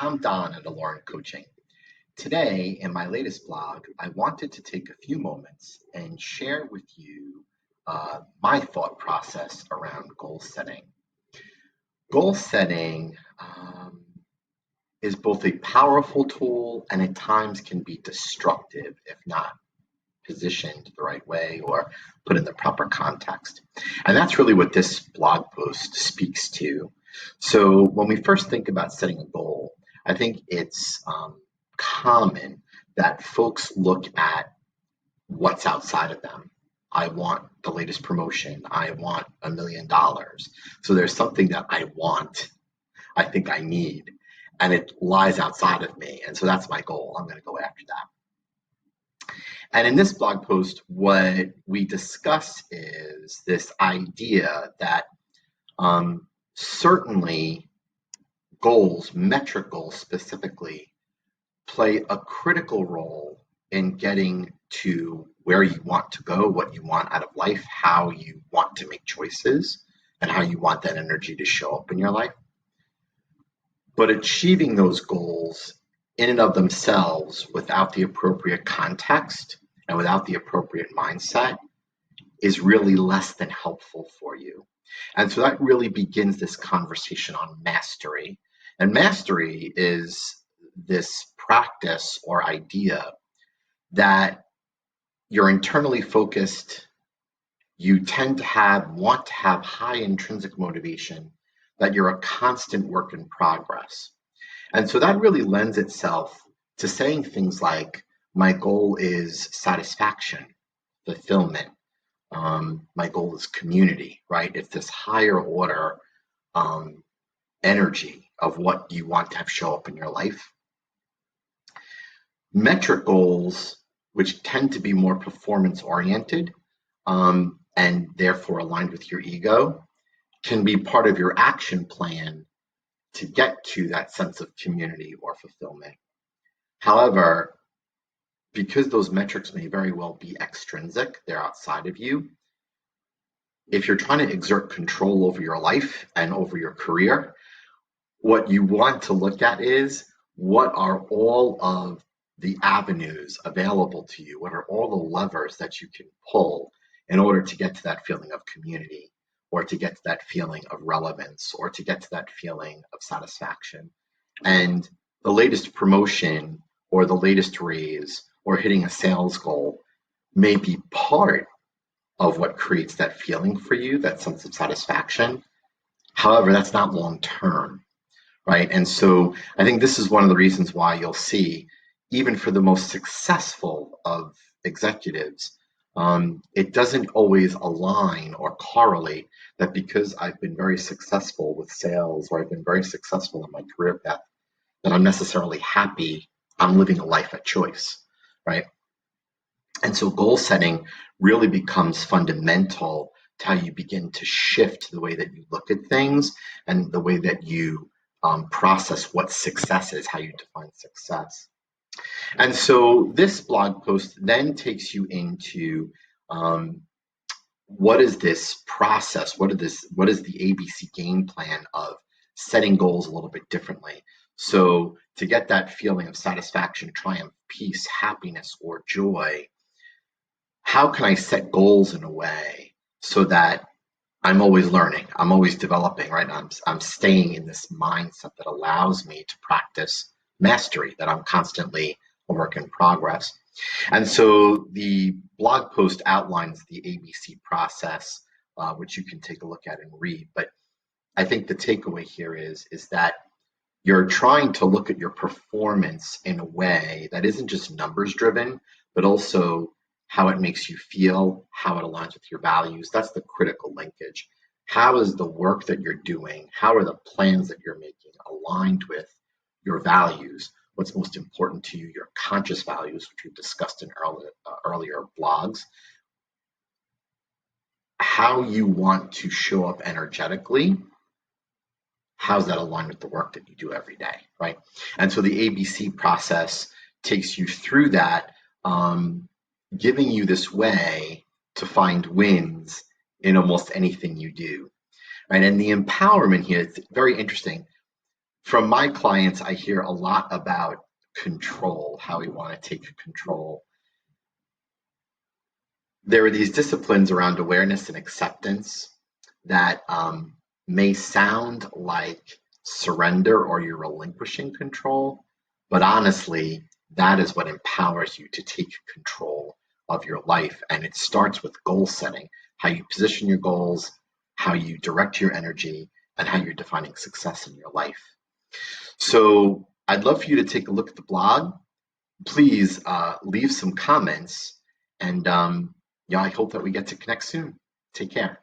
I'm Don at Alarm Coaching. Today, in my latest blog, I wanted to take a few moments and share with you my thought process around goal setting. Goal setting is both a powerful tool and at times can be destructive if not positioned the right way or put in the proper context. And that's really what this blog post speaks to. So when we first think about setting a goal, I think it's common that folks look at what's outside of them. I want the latest promotion. I want $1 million. So there's something that I want, I think I need, and it lies outside of me. And so that's my goal. I'm going to go after that. And in this blog post, what we discuss is this idea that certainly goals, metric goals specifically, play a critical role in getting to where you want to go, what you want out of life, how you want to make choices, and how you want that energy to show up in your life. But achieving those goals in and of themselves without the appropriate context and without the appropriate mindset is really less than helpful for you. And so that really begins this conversation on mastery. And mastery is this practice or idea that you're internally focused, you tend to want to have high intrinsic motivation, that you're a constant work in progress. And so that really lends itself to saying things like, my goal is satisfaction, fulfillment. My goal is community, right? It's this higher order energy of what you want to have show up in your life. Metric goals, which tend to be more performance oriented and therefore aligned with your ego, can be part of your action plan to get to that sense of community or fulfillment. However, because those metrics may very well be extrinsic, they're outside of you, if you're trying to exert control over your life and over your career, what you want to look at is what are all of the avenues available to you? What are all the levers that you can pull in order to get to that feeling of community, or to get to that feeling of relevance, or to get to that feeling of satisfaction? And the latest promotion or the latest raise or hitting a sales goal may be part of what creates that feeling for you, that sense of satisfaction. However, that's not long term, right? And so I think this is one of the reasons why you'll see, even for the most successful of executives, it doesn't always align or correlate that because I've been very successful with sales or I've been very successful in my career path, that I'm necessarily happy I'm living a life of choice, right? And so goal setting really becomes fundamental to how you begin to shift the way that you look at things and the way that you process what success is, how you define success. And so this blog post then takes you into what is this process? What is the ABC game plan of setting goals a little bit differently? So to get that feeling of satisfaction, triumph, peace, happiness, or joy, how can I set goals in a way so that I'm always learning, I'm always developing, right? I'm staying in this mindset that allows me to practice mastery, that I'm constantly a work in progress. And so the blog post outlines the ABC process, which you can take a look at and read. But I think the takeaway here is that you're trying to look at your performance in a way that isn't just numbers driven, but also how it makes you feel, how it aligns with your values. That's the critical linkage. How is the work that you're doing, how are the plans that you're making aligned with your values? What's most important to you, your conscious values, which we've discussed in earlier blogs. How you want to show up energetically, how's that aligned with the work that you do every day, right? And so the ABC process takes you through that, giving you this way to find wins in almost anything you do, right? And the empowerment here, it's very interesting. from my clients, I hear a lot about control, how we want to take control. There are these disciplines around awareness and acceptance that may sound like surrender or you're relinquishing control, but honestly, that is what empowers you to take control of your life. And it starts with goal setting, how you position your goals, how you direct your energy, and how you're defining success in your life. So I'd love for you to take a look at the blog. Please leave some comments, and I hope that we get to connect soon. Take care.